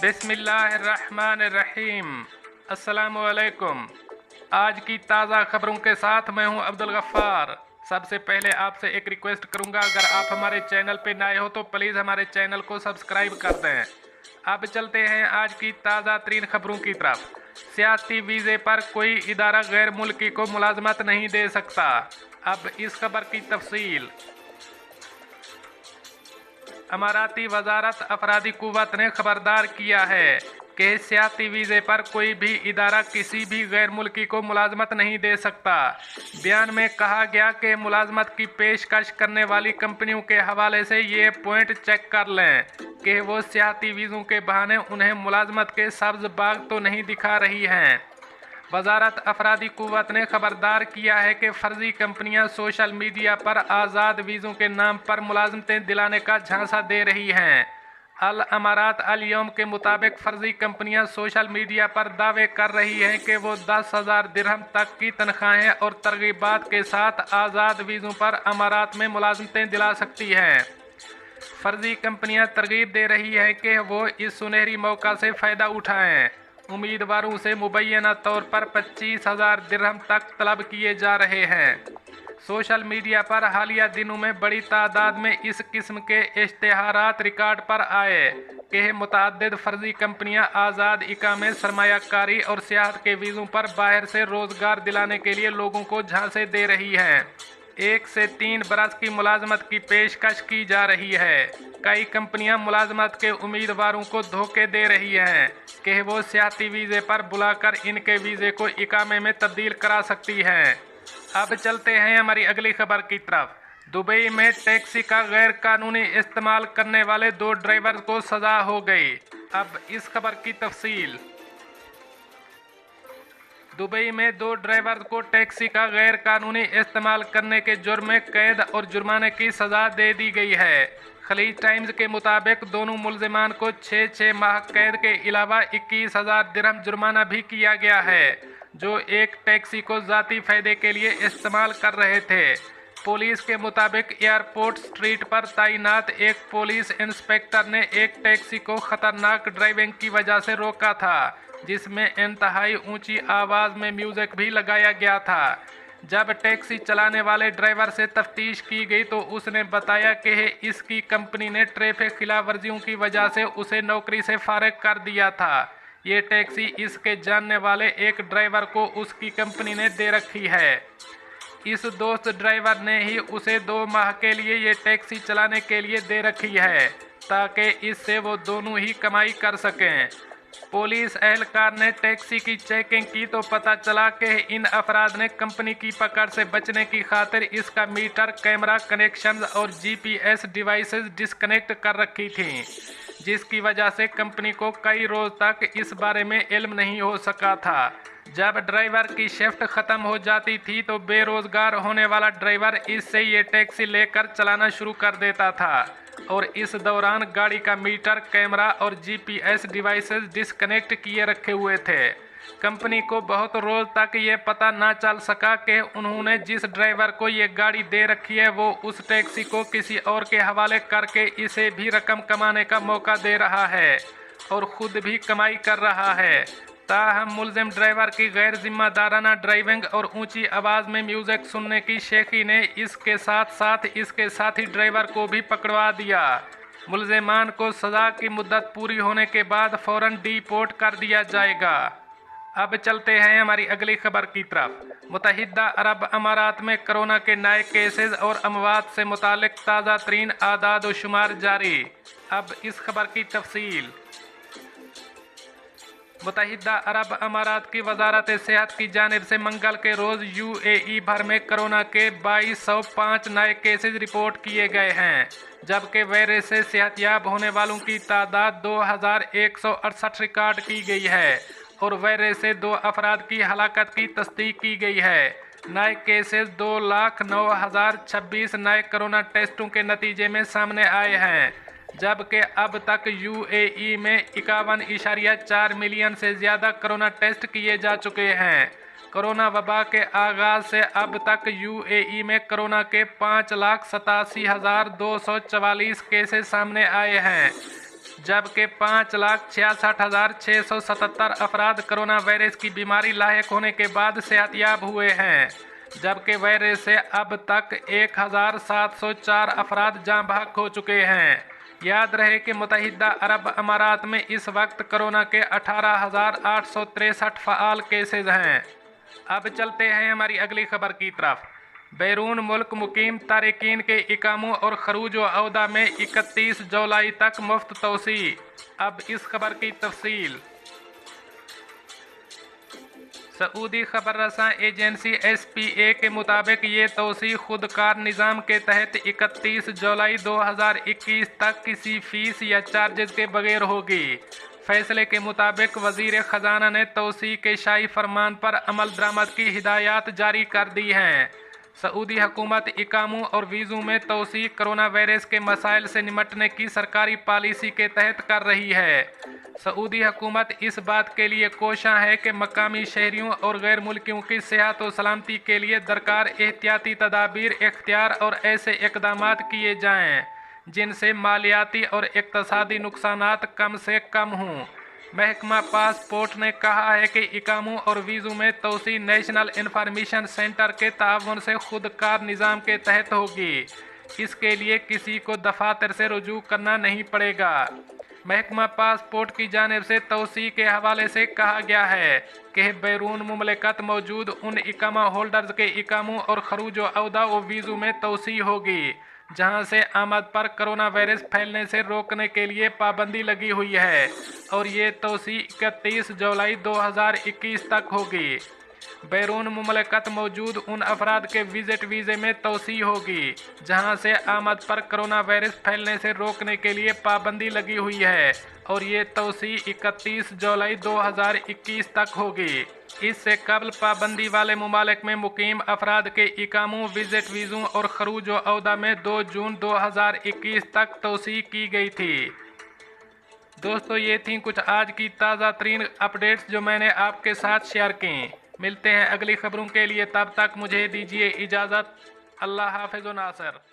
बिस्मिल्लाहिर्रहमानिर्रहीम। अस्सलामुअलैकुम। आज की ताज़ा खबरों के साथ मैं हूं अब्दुल गफ्फार। सबसे पहले आपसे एक रिक्वेस्ट करूंगा, अगर आप हमारे चैनल पे नए हो तो प्लीज़ हमारे चैनल को सब्सक्राइब कर दें। अब चलते हैं आज की ताज़ा तरीन खबरों की तरफ। सियासी वीज़े पर कोई इदारा गैर मुल्की को मुलाजमत नहीं दे सकता। अब इस खबर की तफसील। अमाराती वजारत अफरादी कुव्वत ने खबरदार किया है कि सियासी वीज़े पर कोई भी इदारा किसी भी गैर मुल्की को मुलाजमत नहीं दे सकता। बयान में कहा गया कि मुलाजमत की पेशकश करने वाली कंपनियों के हवाले से ये पॉइंट चेक कर लें कि वो सियासी वीज़ों के बहाने उन्हें मुलाजमत के सब्ज बाग तो नहीं दिखा रही हैं। वजारत अफरादी कुव्वत ने खबरदार किया है कि फर्जी कंपनियां सोशल मीडिया पर आज़ाद वीज़ों के नाम पर मुलाजमतें दिलाने का झांसा दे रही हैं। अल अमारात अल यौम के मुताबिक फर्जी कंपनियां सोशल मीडिया पर दावे कर रही हैं कि वो 10,000 दिरहम तक की तनख्वाहें और तरगीबात के साथ आज़ाद वीज़ों पर अमारात में मुलाजमतें दिला सकती हैं। फर्जी कंपनियां तरगीब दे रही हैं कि वो इस सुनहरी मौका से फ़ायदा उठाएं। उम्मीदवारों से मुबैना तौर पर 25,000 दिरहम तक तलब किए जा रहे हैं। सोशल मीडिया पर हालिया दिनों में बड़ी तादाद में इस किस्म के इश्तिहारात रिकॉर्ड पर आए कि मुतअद्दिद फर्जी कंपनियां आज़ाद इकामे, सरमायाकारी और सियाहत के वीज़ों पर बाहर से रोज़गार दिलाने के लिए लोगों को झांसे दे रही हैं। 1 से 3 बरस की मुलाजमत की पेशकश की जा रही है। कई कंपनियां मुलाजमत के उम्मीदवारों को धोखे दे रही हैं कि वो सियासी वीज़े पर बुलाकर इनके वीज़े को इकामे में तब्दील करा सकती हैं। अब चलते हैं हमारी अगली खबर की तरफ। दुबई में टैक्सी का गैर कानूनी इस्तेमाल करने वाले 2 ड्राइवर को सज़ा हो गई। अब इस खबर की तफसील। दुबई में 2 ड्राइवर को टैक्सी का गैर कानूनी इस्तेमाल करने के जुर्म में कैद और जुर्माने की सज़ा दे दी गई है। खलीज टाइम्स के मुताबिक दोनों मुलजिमान को 6 माह कैद के अलावा 21,000 दिरहम जुर्माना भी किया गया है, जो एक टैक्सी को ज़ाती फ़ायदे के लिए इस्तेमाल कर रहे थे। पुलिस के मुताबिक एयरपोर्ट स्ट्रीट पर तैनात एक पुलिस इंस्पेक्टर ने एक टैक्सी को ख़तरनाक ड्राइविंग की वजह से रोका था, जिसमें इंतहाई ऊंची आवाज़ में म्यूज़िक भी लगाया गया था। जब टैक्सी चलाने वाले ड्राइवर से तफ्तीश की गई तो उसने बताया कि इसकी कंपनी ने ट्रैफिक खिलाफ वर्जियों की वजह से उसे नौकरी से फारिग कर दिया था। ये टैक्सी इसके जानने वाले एक ड्राइवर को उसकी कंपनी ने दे रखी है। इस दोस्त ड्राइवर ने ही उसे 2 माह के लिए ये टैक्सी चलाने के लिए दे रखी है, ताकि इससे वो दोनों ही कमाई कर सकें। पुलिस एहलकार ने टैक्सी की चेकिंग की तो पता चला कि इन अफराद ने कंपनी की पकड़ से बचने की खातिर इसका मीटर, कैमरा कनेक्शन और जीपीएस डिवाइसेस डिस्कनेक्ट कर रखी थी, जिसकी वजह से कंपनी को कई रोज तक इस बारे में इल्म नहीं हो सका था। जब ड्राइवर की शिफ्ट ख़त्म हो जाती थी तो बेरोज़गार होने वाला ड्राइवर इससे ये टैक्सी लेकर चलाना शुरू कर देता था और इस दौरान गाड़ी का मीटर, कैमरा और जीपीएस डिवाइसेस डिस्कनेक्ट किए रखे हुए थे। कंपनी को बहुत रोज तक ये पता ना चल सका कि उन्होंने जिस ड्राइवर को ये गाड़ी दे रखी है वो उस टैक्सी को किसी और के हवाले करके इसे भी रकम कमाने का मौका दे रहा है और ख़ुद भी कमाई कर रहा है। ताहम मुलजिम ड्राइवर की गैर जिम्मेदाराना ड्राइविंग और ऊंची आवाज़ में म्यूज़िक सुनने की शेखी ने इसके साथी ड्राइवर को भी पकड़वा दिया। मुलजिमान को सज़ा की मुद्दत पूरी होने के बाद फ़ौरन डिपोर्ट कर दिया जाएगा। अब चलते हैं हमारी अगली खबर की तरफ। मुत्तहिदा अरब अमारात में कोरोना के नए केसेस और अमवात से मुतालिक ताज़ा तरीन आदाद व शुमार जारी। अब इस खबर की तफसील। मुत्तहिदा अरब अमारात की वजारत सेहत की जानिब से मंगल के रोज़ यूएई भर में कोरोना के 2205 नए केसेस रिपोर्ट किए गए हैं, जबकि वायरस से सेहतयाब होने वालों की तादाद 2168 रिकॉर्ड की गई है और वायरस से 2 अफराद की हलाकत की तस्दीक की गई है। नए केसेस 2,09,026 नए कोरोना टेस्टों के नतीजे में सामने आए हैं, जबकि अब तक यूएई में 51.4 मिलियन से ज़्यादा कोरोना टेस्ट किए जा चुके हैं। कोरोना वबा के आगाज़ से अब तक यूएई में कोरोना के 5,87,244 केसेस सामने आए हैं, जबकि 5,66,677 अफराद कोरोना वायरस की बीमारी लायक होने के बाद सेहतयाब हुए हैं, जबकि वायरस से अब तक 1,704 अफराद जाँ बहक हो चुके हैं। याद रहे कि मुत्तहिदा अरब अमारात में इस वक्त कोरोना के 18,863 फ़आल केसेज हैं। अब चलते हैं हमारी अगली खबर की तरफ। बैरून मुल्क मुकीम तारिकीन के इकामों और खरूज व अहदा में 31 जुलाई तक मुफ्त तोसी। अब इस खबर की तफसील। सऊदी खबर रसां एजेंसी SPA के मुताबिक ये तोसी खुदकार निज़ाम के तहत 31 जुलाई 2021 तक किसी फीस या चार्जेस के बगैर होगी। फैसले के मुताबिक वज़ीर ख़जाना ने तोसी के शाही फरमान पर अमल दरामद की हिदायत जारी कर दी हैं। सऊदी हुकूमत इकामों और वीज़ों में तोसी कोरोना वायरस के मसाइल से निपटने की सरकारी पॉलिसी के तहत कर रही है। सऊदी हुकूमत इस बात के लिए कोशां है कि मकामी शहरियों और गैर मुल्कियों की सेहत और सलामती के लिए दरकार एहतियाती तदाबीर इख्तियार और ऐसे इक़दामात किए जाएँ जिनसे मालियाती और इक़्तिसादी नुकसानात कम से कम हों। महकमा पासपोर्ट ने कहा है कि इकामों और वीज़ों में तोसी नेशनल इंफॉर्मेशन सेंटर के ताउन से खुदकार निज़ाम के तहत होगी। इसके लिए किसी को दफातर से रुजू करना नहीं पड़ेगा। महकमा पासपोर्ट की जानिब से तोसी के हवाले से कहा गया है कि बैरून मुमलिकत मौजूद उन इकामा होल्डर्स के इकामों और खरूज व अहदा व वीज़ों में तोसी होगी जहां से आमद पर कोरोना वायरस फैलने से रोकने के लिए पाबंदी लगी हुई है, और ये तोसी 31 जुलाई 2021 तक होगी। बैरून मुमलिकत मौजूद उन अफराद के विजिट वीज़े में तोसी होगी जहां से आमद पर कोरोना वायरस फैलने से रोकने के लिए पाबंदी लगी हुई है, और ये तोसी 31 जुलाई 2021 तक होगी। इससे कबल पाबंदी वाले मुमालिक में मुकीम अफराद के इकामों, विजिट वीज़ों और खरूज व अहदा में 2 जून 2021 तक तोसी की गई थी। दोस्तों, ये थी कुछ आज की ताज़ा तरीन अपडेट्स जो मैंने आपके साथ शेयर की। मिलते हैं अगली खबरों के लिए, तब तक मुझे दीजिए इजाज़त। अल्लाह हाफ़िज़ व नासर।